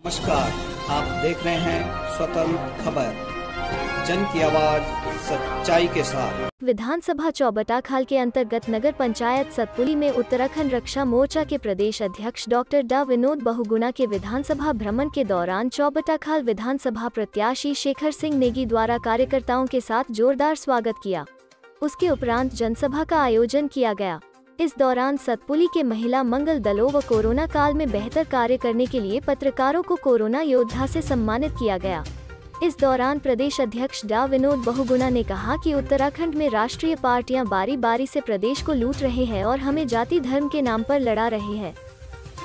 नमस्कार, आप देख रहे हैं स्वतंत्र खबर, जन की आवाज सच्चाई के साथ। विधानसभा चौबटाखाल के अंतर्गत नगर पंचायत सतपुली में उत्तराखंड रक्षा मोर्चा के प्रदेश अध्यक्ष डॉक्टर डा विनोद बहुगुणा के विधानसभा भ्रमण के दौरान चौबटाखाल विधानसभा प्रत्याशी शेखर सिंह नेगी द्वारा कार्यकर्ताओं के साथ जोरदार स्वागत किया। उसके उपरांत जनसभा का आयोजन किया गया। इस दौरान सतपुली के महिला मंगल दलों व कोरोना काल में बेहतर कार्य करने के लिए पत्रकारों को कोरोना योद्धा से सम्मानित किया गया। इस दौरान प्रदेश अध्यक्ष डा विनोद बहुगुणा ने कहा कि उत्तराखंड में राष्ट्रीय पार्टियां बारी बारी से प्रदेश को लूट रहे हैं और हमें जाति धर्म के नाम पर लड़ा रहे हैं।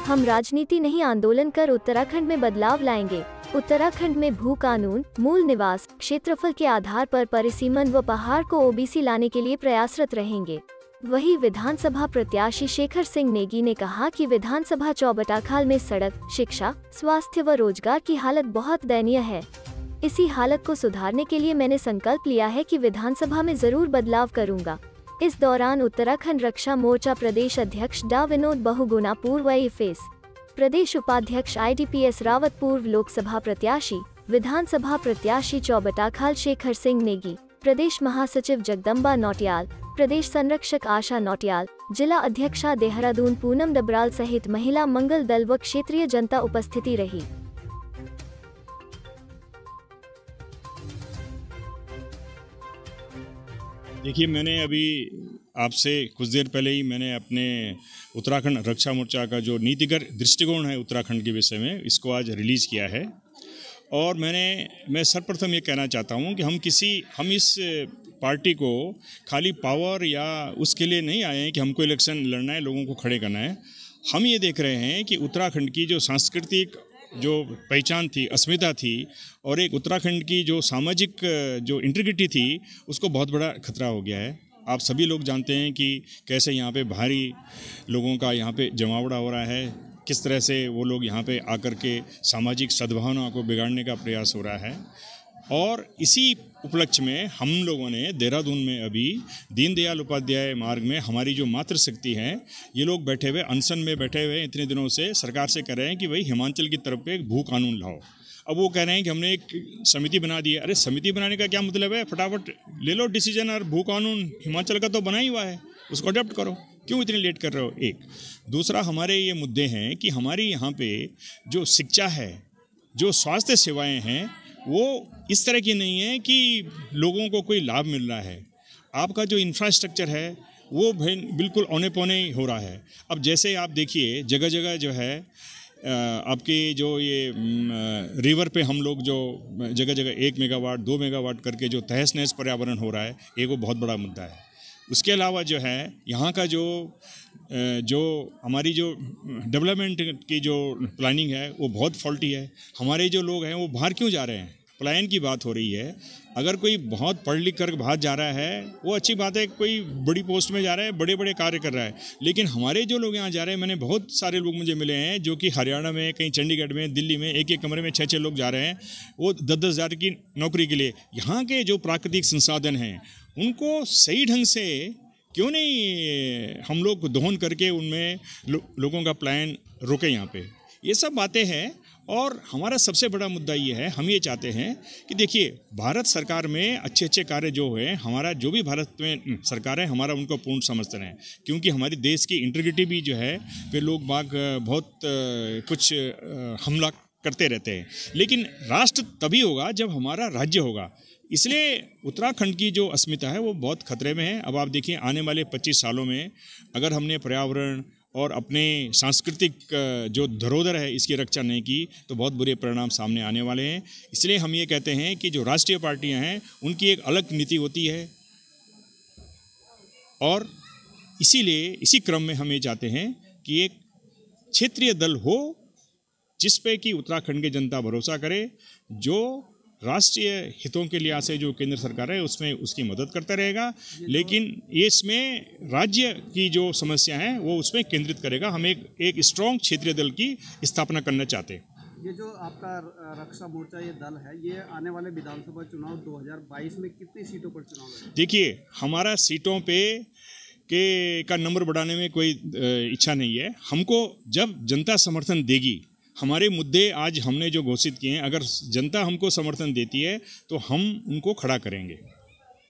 हम राजनीति नहीं आंदोलन कर उत्तराखंड में बदलाव लाएंगे। उत्तराखंड में भू कानून, मूल निवास, क्षेत्रफल के आधार पर परिसीमन व पहाड़ को ओबीसी लाने के लिए प्रयासरत रहेंगे। वहीं विधानसभा प्रत्याशी शेखर सिंह नेगी ने कहा कि विधानसभा चौबटाखाल में सड़क, शिक्षा, स्वास्थ्य व रोजगार की हालत बहुत दयनीय है। इसी हालत को सुधारने के लिए मैंने संकल्प लिया है कि विधानसभा में जरूर बदलाव करूंगा। इस दौरान उत्तराखंड रक्षा मोर्चा प्रदेश अध्यक्ष डा विनोद बहुगुणा, पूर्व एफएस प्रदेश उपाध्यक्ष IDPS रावत, पूर्व लोकसभा प्रत्याशी, विधानसभा प्रत्याशी चौबटाखाल शेखर सिंह नेगी, प्रदेश महासचिव जगदम्बा नौटियाल, प्रदेश संरक्षक आशा नौटियाल, जिला अध्यक्षा देहरादून पूनम डबराल सहित महिला मंगल दल व क्षेत्रीय जनता उपस्थिति रही। देखिए, मैंने अभी आपसे कुछ देर पहले ही मैंने अपने उत्तराखंड रक्षा मोर्चा का जो नीतिगत दृष्टिकोण है उत्तराखंड के विषय में, इसको आज रिलीज़ किया है। और मैं सर्वप्रथम ये कहना चाहता हूँ कि हम इस पार्टी को खाली पावर या उसके लिए नहीं आए हैं कि हमको इलेक्शन लड़ना है, लोगों को खड़े करना है। हम ये देख रहे हैं कि उत्तराखंड की जो सांस्कृतिक जो पहचान थी, अस्मिता थी, और एक उत्तराखंड की जो सामाजिक जो इंटीग्रिटी थी, उसको बहुत बड़ा खतरा हो गया है। आप सभी लोग जानते हैं कि कैसे यहाँ पे भारी लोगों का यहाँ पे जमावड़ा हो रहा है, किस तरह से वो लोग यहाँ पे आकर के सामाजिक सद्भावना को बिगाड़ने का प्रयास हो रहा है। और इसी उपलक्ष्य में हम लोगों ने देहरादून में अभी दीनदयाल उपाध्याय मार्ग में हमारी जो मातृशक्ति है, ये लोग बैठे हुए अनशन में बैठे हुए इतने दिनों से सरकार से कह रहे हैं कि भाई हिमाचल की तरफ पे एक भू कानून लाओ। अब वो कह रहे हैं कि हमने एक समिति बना दी है। अरे समिति बनाने का क्या मतलब है? फटाफट ले लो डिसीजन, और भू कानून हिमाचल का तो बना ही हुआ है, उसको अडॉप्ट करो। क्यों इतने लेट कर रहे हो? एक दूसरा, हमारे ये मुद्दे हैं कि हमारी यहाँ पे जो शिक्षा है, जो स्वास्थ्य सेवाएँ हैं, वो इस तरह की नहीं है कि लोगों को कोई लाभ मिल रहा है। आपका जो इंफ्रास्ट्रक्चर है वो बिल्कुल औने पौने ही हो रहा है। अब जैसे आप देखिए, जगह जगह जो है आपकी जो ये रिवर पे हम लोग जो जगह जगह 1 मेगावाट 2 मेगावाट करके जो तहस नहस पर्यावरण हो रहा है, एक वो बहुत बड़ा मुद्दा है। उसके अलावा जो है यहाँ का जो हमारी जो डेवलपमेंट की जो प्लानिंग है वो बहुत फॉल्टी है। हमारे जो लोग हैं वो बाहर क्यों जा रहे हैं? पलायन की बात हो रही है। अगर कोई बहुत पढ़ लिख कर बाहर जा रहा है वो अच्छी बात है, कोई बड़ी पोस्ट में जा रहा है, बड़े बड़े कार्य कर रहा है, लेकिन हमारे जो लोग यहाँ जा रहे हैं, मैंने बहुत सारे लोग मुझे मिले हैं जो कि हरियाणा में, कहीं चंडीगढ़ में, दिल्ली में एक एक कमरे में 6-6 लोग जा रहे हैं, वो 10-10 हज़ार की नौकरी के लिए। यहाँ के जो प्राकृतिक संसाधन हैं उनको सही ढंग से क्यों नहीं हम लोग दोहन करके उनमें लोगों का प्लान रोके यहाँ पे? ये सब बातें हैं। और हमारा सबसे बड़ा मुद्दा ये है, हम ये चाहते हैं कि देखिए, भारत सरकार में अच्छे अच्छे कार्य जो है, हमारा जो भी भारत में सरकार है, हमारा उनको पूर्ण समर्थन है, क्योंकि हमारी देश की इंटीग्रिटी भी जो है वे लोग बाग बहुत कुछ हमला करते रहते हैं। लेकिन राष्ट्र तभी होगा जब हमारा राज्य होगा। इसलिए उत्तराखंड की जो अस्मिता है वो बहुत खतरे में है। अब आप देखिए, आने वाले 25 सालों में अगर हमने पर्यावरण और अपने सांस्कृतिक जो धरोहर है इसकी रक्षा नहीं की तो बहुत बुरे परिणाम सामने आने वाले हैं। इसलिए हम ये कहते हैं कि जो राष्ट्रीय पार्टियां हैं उनकी एक अलग नीति होती है, और इसीलिए इसी क्रम में हम ये चाहते हैं कि एक क्षेत्रीय दल हो जिस पे कि उत्तराखंड की जनता भरोसा करे, जो राष्ट्रीय हितों के लिहाज से जो केंद्र सरकार है उसमें उसकी मदद करता रहेगा, लेकिन ये इसमें राज्य की जो समस्या है वो उसमें केंद्रित करेगा। हम एक स्ट्रॉन्ग क्षेत्रीय दल की स्थापना करना चाहते हैं। ये जो आपका रक्षा मोर्चा ये दल है, ये आने वाले विधानसभा चुनाव 2022 में कितनी सीटों पर चुनाव लड़ेगा? देखिए, हमारा सीटों पे का नंबर बढ़ाने में कोई इच्छा नहीं है। हमको जब जनता समर्थन देगी हमारे मुद्दे आज हमने जो घोषित किए हैं, अगर जनता हमको समर्थन देती है तो हम उनको खड़ा करेंगे।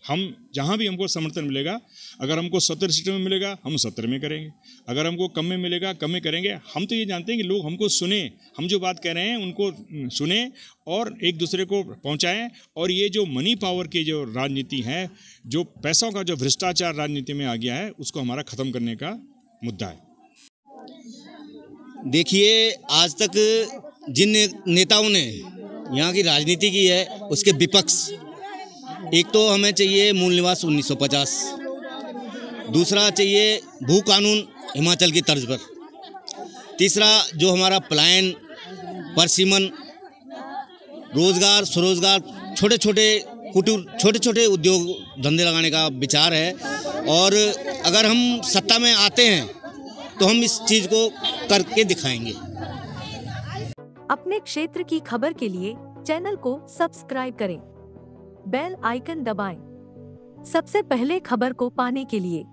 हम जहाँ भी हमको समर्थन मिलेगा, अगर हमको 70 सीटों में मिलेगा हम 70 में करेंगे, अगर हमको कम में मिलेगा कम में करेंगे। हम तो ये जानते हैं कि लोग हमको सुने, हम जो बात कह रहे हैं उनको सुने और एक दूसरे को पहुंचाएं। और ये जो मनी पावर की जो राजनीति है, जो पैसों का जो भ्रष्टाचार राजनीति में आ गया है, उसको हमारा ख़त्म करने का मुद्दा है। देखिए, आज तक जिन नेताओं ने यहाँ की राजनीति की है उसके विपक्ष, एक तो हमें चाहिए मूल निवास 1950, दूसरा चाहिए भू कानून हिमाचल की तर्ज पर, तीसरा जो हमारा पलायन, परसिमन, रोजगार, स्वरोजगार, छोटे छोटे उद्योग धंधे लगाने का विचार है। और अगर हम सत्ता में आते हैं तो हम इस चीज को करके दिखाएंगे। अपने क्षेत्र की खबर के लिए चैनल को सब्सक्राइब करें, बेल आइकन दबाएं। सबसे पहले खबर को पाने के लिए